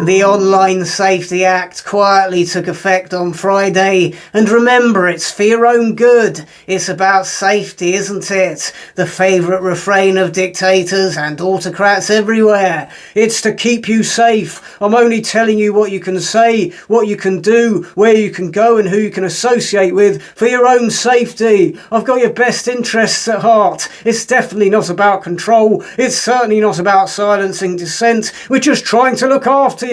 The Online Safety Act quietly took effect on Friday, and remember, it's for your own good. It's about safety, isn't it? The favourite refrain of dictators and autocrats everywhere. It's to keep you safe. I'm only telling you what you can say, what you can do, where you can go and who you can associate with for your own safety. I've got your best interests at heart. It's definitely not about control. It's certainly not about silencing dissent. We're just trying to look after you.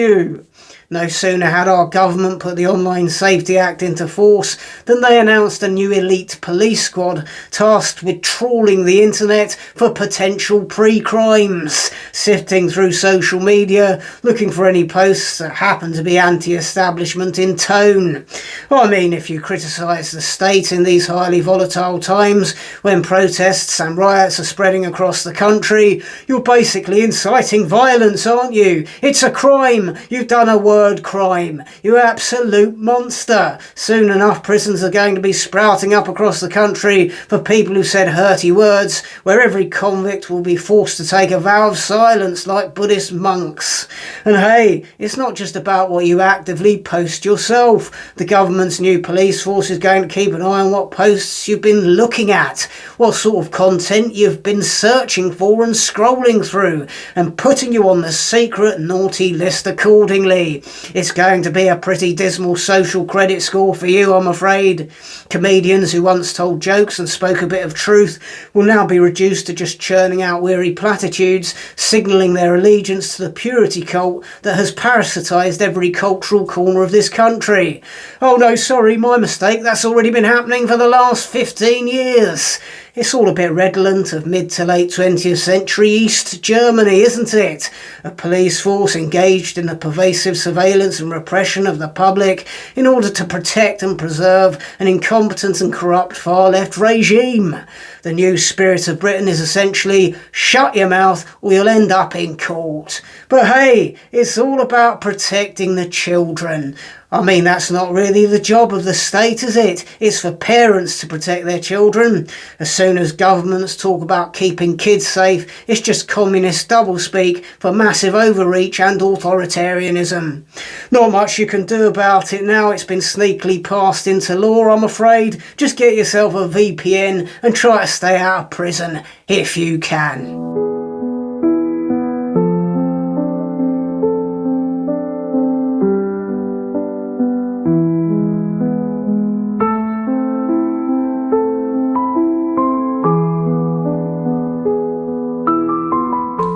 No sooner had our government put the Online Safety Act into force than they announced a new elite police squad tasked with trawling the internet for potential pre-crimes, sifting through social media, looking for any posts that happen to be anti-establishment in tone. I mean, if you criticise the state in these highly volatile times, when protests and riots are spreading across the country, you're basically inciting violence, aren't you? It's a crime. You've done a word crime. You absolute monster. Soon enough, prisons are going to be sprouting up across the country for people who said hurty words, where every convict will be forced to take a vow of silence like Buddhist monks. And hey, it's not just about what you actively post yourself. The government's new police force is going to keep an eye on what posts you've been looking at, what sort of content you've been searching for and scrolling through, and putting you on the secret naughty list accordingly. It's going to be a pretty dismal social credit score for you, I'm afraid. Comedians who once told jokes and spoke a bit of truth will now be reduced to just churning out weary platitudes, signalling their allegiance to the purity cult that has parasitised every cultural corner of this country. Oh no, sorry, my mistake, that's already been happening for the last 15 years. It's all a bit redolent of mid to late 20th century East Germany, isn't it? A police force engaged in the pervasive surveillance and repression of the public in order to protect and preserve an incompetent and corrupt far-left regime. The new spirit of Britain is essentially shut your mouth or you'll end up in court. But hey, it's all about protecting the children. I mean, that's not really the job of the state, is it? It's for parents to protect their children. As soon as governments talk about keeping kids safe, it's just communist doublespeak for massive overreach and authoritarianism. Not much you can do about it now. It's been sneakily passed into law, I'm afraid. Just get yourself a VPN and try to stay out of prison if you can.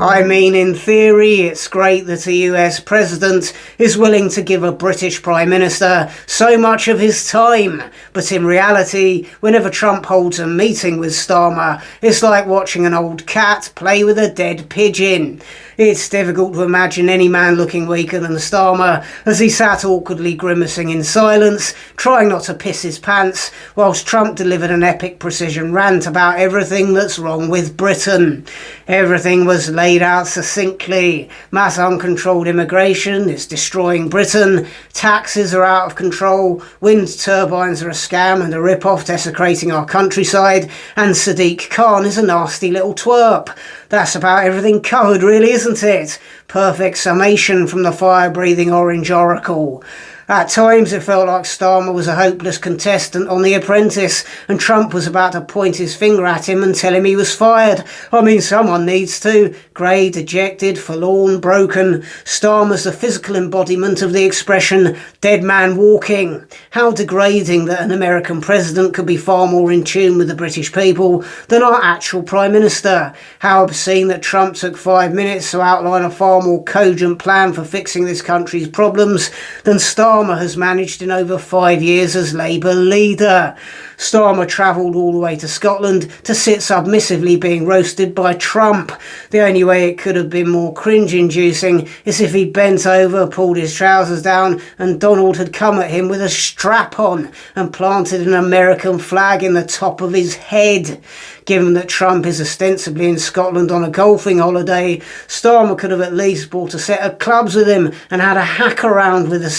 I mean, in theory, it's great that a US president is willing to give a British Prime Minister so much of his time. But in reality, whenever Trump holds a meeting with Starmer, it's like watching an old cat play with a dead pigeon. It's difficult to imagine any man looking weaker than Starmer as he sat awkwardly grimacing in silence, trying not to piss his pants, whilst Trump delivered an epic precision rant about everything that's wrong with Britain. Everything was laid out succinctly. Mass uncontrolled immigration is destroying Britain, taxes are out of control, wind turbines are a scam and a rip-off desecrating our countryside, and Sadiq Khan is a nasty little twerp. That's about everything covered, really, isn't it? Perfect summation from the fire-breathing orange oracle. At times it felt like Starmer was a hopeless contestant on The Apprentice and Trump was about to point his finger at him and tell him he was fired. I mean, someone needs to. Grey, dejected, forlorn, broken. Starmer's the physical embodiment of the expression dead man walking. How degrading that an American president could be far more in tune with the British people than our actual Prime Minister. How obscene that Trump took 5 minutes to outline a far more cogent plan for fixing this country's problems than Starmer has managed in over 5 years as Labour leader. Starmer travelled all the way to Scotland to sit submissively being roasted by Trump. The only way it could have been more cringe-inducing is if he'd bent over, pulled his trousers down, and Donald had come at him with a strap on and planted an American flag in the top of his head. Given that Trump is ostensibly in Scotland on a golfing holiday, Starmer could have at least brought a set of clubs with him and had a hack around with the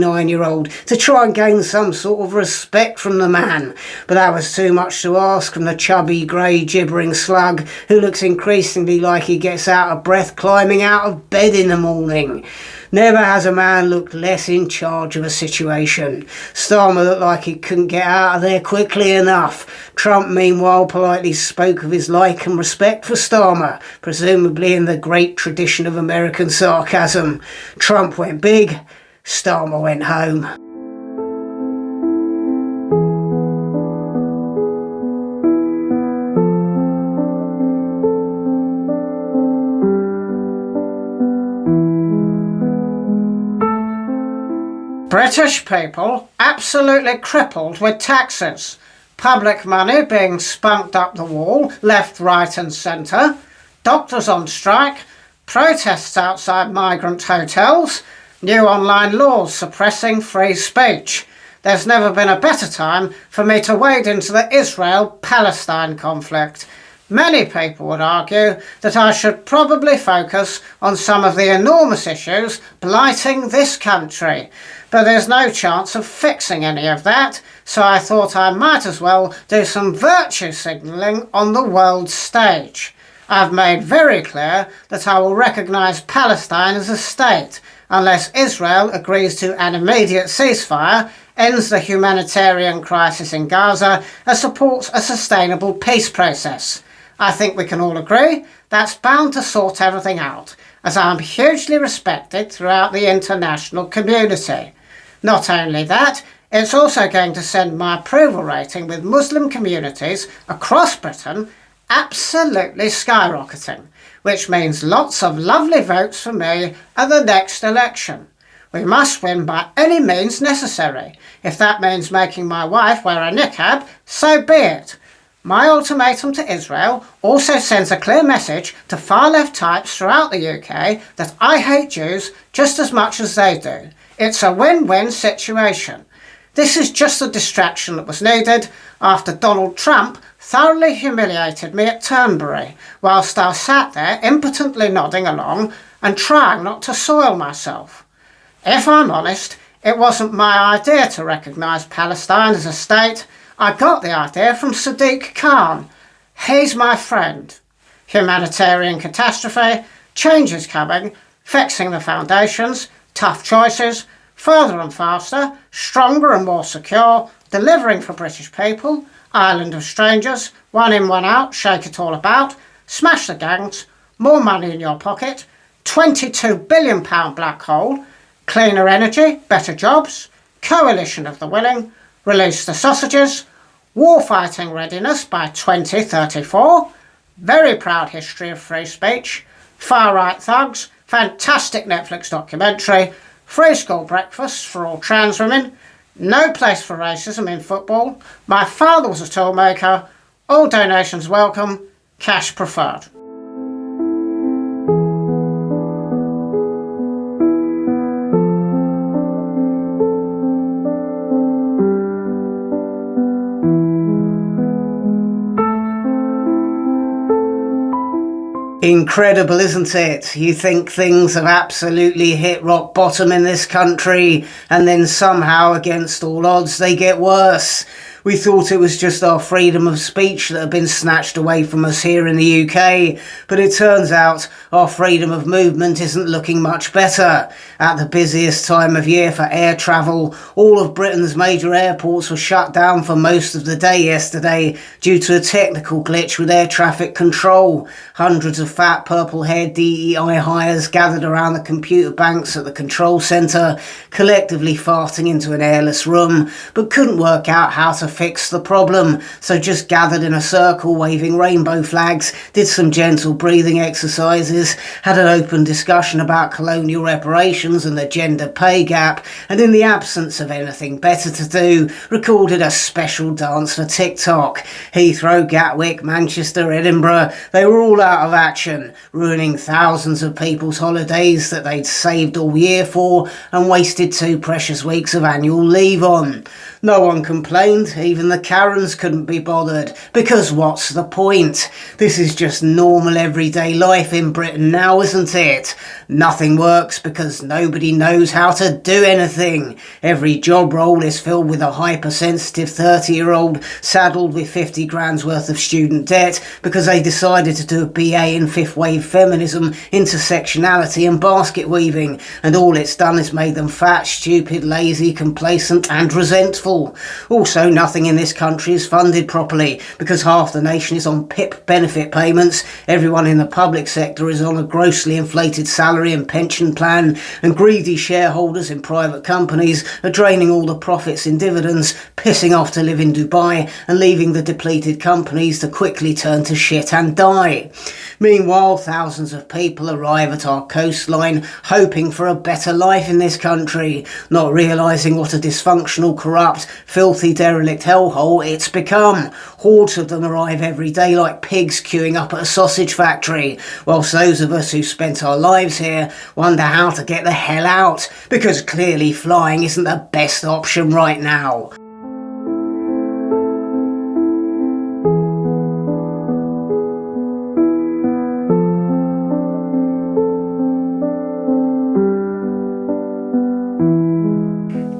29-year-old to try and gain some sort of respect from the man. But that was too much to ask from the chubby, grey, gibbering slug who looks increasingly like he gets out of breath climbing out of bed in the morning. Never has a man looked less in charge of a situation. Starmer looked like he couldn't get out of there quickly enough. Trump, meanwhile, politely spoke of his like and respect for Starmer, presumably in the great tradition of American sarcasm. Trump went big, Starmer went home. British people absolutely crippled with taxes. Public money being spunked up the wall, left, right and centre. Doctors on strike. Protests outside migrant hotels. New online laws suppressing free speech. There's never been a better time for me to wade into the Israel-Palestine conflict. Many people would argue that I should probably focus on some of the enormous issues blighting this country. But there's no chance of fixing any of that, so I thought I might as well do some virtue signalling on the world stage. I've made very clear that I will recognise Palestine as a state, unless Israel agrees to an immediate ceasefire, ends the humanitarian crisis in Gaza, and supports a sustainable peace process. I think we can all agree that's bound to sort everything out, as I am hugely respected throughout the international community. Not only that, it's also going to send my approval rating with Muslim communities across Britain absolutely skyrocketing, which means lots of lovely votes for me at the next election. We must win by any means necessary. If that means making my wife wear a niqab, so be it. My ultimatum to Israel also sends a clear message to far-left types throughout the UK that I hate Jews just as much as they do. It's a win-win situation. This is just the distraction that was needed after Donald Trump thoroughly humiliated me at Turnberry, whilst I sat there impotently nodding along and trying not to soil myself. If I'm honest, it wasn't my idea to recognise Palestine as a state. I got the idea from Sadiq Khan. He's my friend. Humanitarian catastrophe, change is coming, fixing the foundations, tough choices, further and faster, stronger and more secure, delivering for British people, island of strangers, one in, one out, shake it all about, smash the gangs, more money in your pocket, £22 billion black hole, cleaner energy, better jobs, coalition of the willing, release the sausages, war-fighting readiness by 2034, very proud history of free speech, far-right thugs, fantastic Netflix documentary, free school breakfasts for all trans women, no place for racism in football, my father was a toolmaker, all donations welcome, cash preferred. Incredible, isn't it? You think things have absolutely hit rock bottom in this country, and then somehow, against all odds, they get worse. We thought it was just our freedom of speech that had been snatched away from us here in the UK, but it turns out our freedom of movement isn't looking much better. At the busiest time of year for air travel, all of Britain's major airports were shut down for most of the day yesterday due to a technical glitch with air traffic control. Hundreds of fat purple-haired DEI hires gathered around the computer banks at the control centre, collectively farting into an airless room, but couldn't work out how to fix the problem, so just gathered in a circle waving rainbow flags, did some gentle breathing exercises, had an open discussion about colonial reparations and the gender pay gap, and in the absence of anything better to do, recorded a special dance for TikTok. Heathrow, Gatwick, Manchester, Edinburgh, they were all out of action, ruining thousands of people's holidays that they'd saved all year for and wasted 2 precious weeks of annual leave on. No one complained, even the Karens couldn't be bothered, because what's the point? This is just normal everyday life in Britain now, isn't it? Nothing works because nobody knows how to do anything. Every job role is filled with a hypersensitive 30-year-old saddled with 50 grand's worth of student debt because they decided to do a BA in fifth wave feminism, intersectionality and basket weaving, and all it's done is made them fat, stupid, lazy, complacent and resentful. Also, nothing in this country is funded properly because half the nation is on PIP benefit payments, everyone in the public sector is on a grossly inflated salary and pension plan, and greedy shareholders in private companies are draining all the profits in dividends, pissing off to live in Dubai and leaving the depleted companies to quickly turn to shit and die. Meanwhile, thousands of people arrive at our coastline hoping for a better life in this country, not realising what a dysfunctional, corrupt, filthy, derelict hellhole it's become. Hordes of them arrive every day like pigs queuing up at a sausage factory, whilst those of us who spent our lives here wonder how to get the hell out, because clearly flying isn't the best option right now.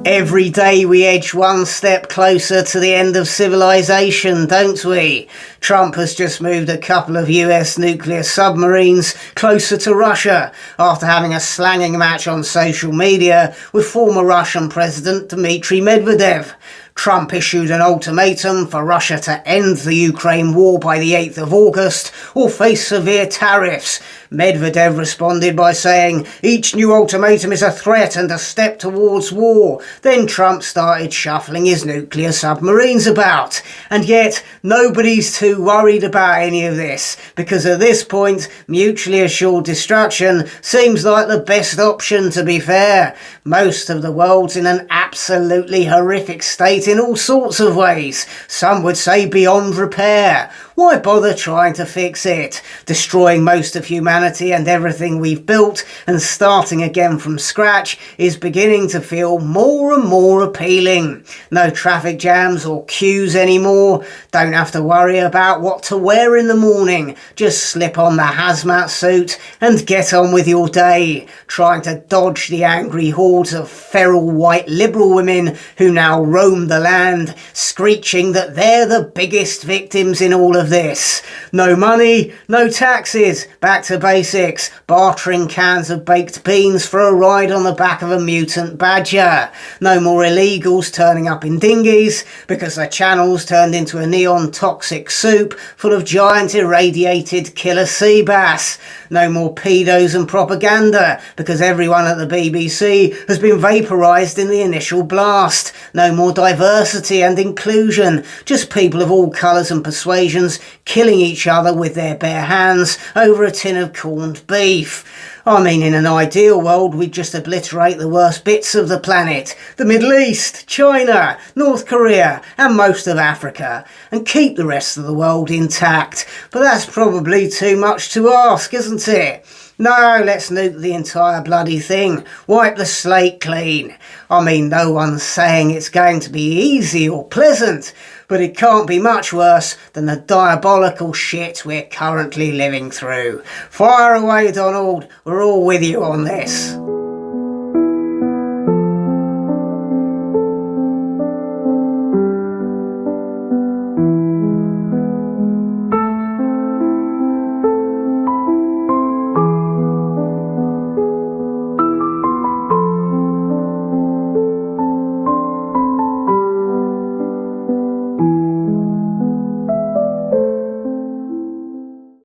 Every day we edge one step closer to the end of civilization, don't we? Trump has just moved a couple of US nuclear submarines closer to Russia after having a slanging match on social media with former Russian President Dmitry Medvedev. Trump issued an ultimatum for Russia to end the Ukraine war by the 8th of August or face severe tariffs. Medvedev responded by saying, "Each new ultimatum is a threat and a step towards war." Then Trump started shuffling his nuclear submarines about. And yet, nobody's too worried about any of this, because at this point, mutually assured destruction seems like the best option, to be fair. Most of the world's in an absolutely horrific state in all sorts of ways. Some would say beyond repair. Why bother trying to fix it? Destroying most of humanity and everything we've built and starting again from scratch is beginning to feel more and more appealing. No traffic jams or queues anymore. Don't have to worry about what to wear in the morning. Just slip on the hazmat suit and get on with your day, trying to dodge the angry hordes of feral white liberal women who now roam the land, screeching that they're the biggest victims in all of this. No money, no taxes, back to basics, bartering cans of baked beans for a ride on the back of a mutant badger. No more illegals turning up in dinghies because the channel's turned into a neon toxic soup full of giant irradiated killer sea bass. No more pedos and propaganda because everyone at the BBC has been vaporised in the initial blast. No more diversity and inclusion, just people of all colours and persuasions killing each other with their bare hands over a tin of corned beef. I mean, in an ideal world, we'd just obliterate the worst bits of the planet, the Middle East, China, North Korea, and most of Africa, and keep the rest of the world intact. But that's probably too much to ask, isn't it? No, let's nuke the entire bloody thing. Wipe the slate clean. I mean, no one's saying it's going to be easy or pleasant, but it can't be much worse than the diabolical shit we're currently living through. Fire away, Donald. We're all with you on this.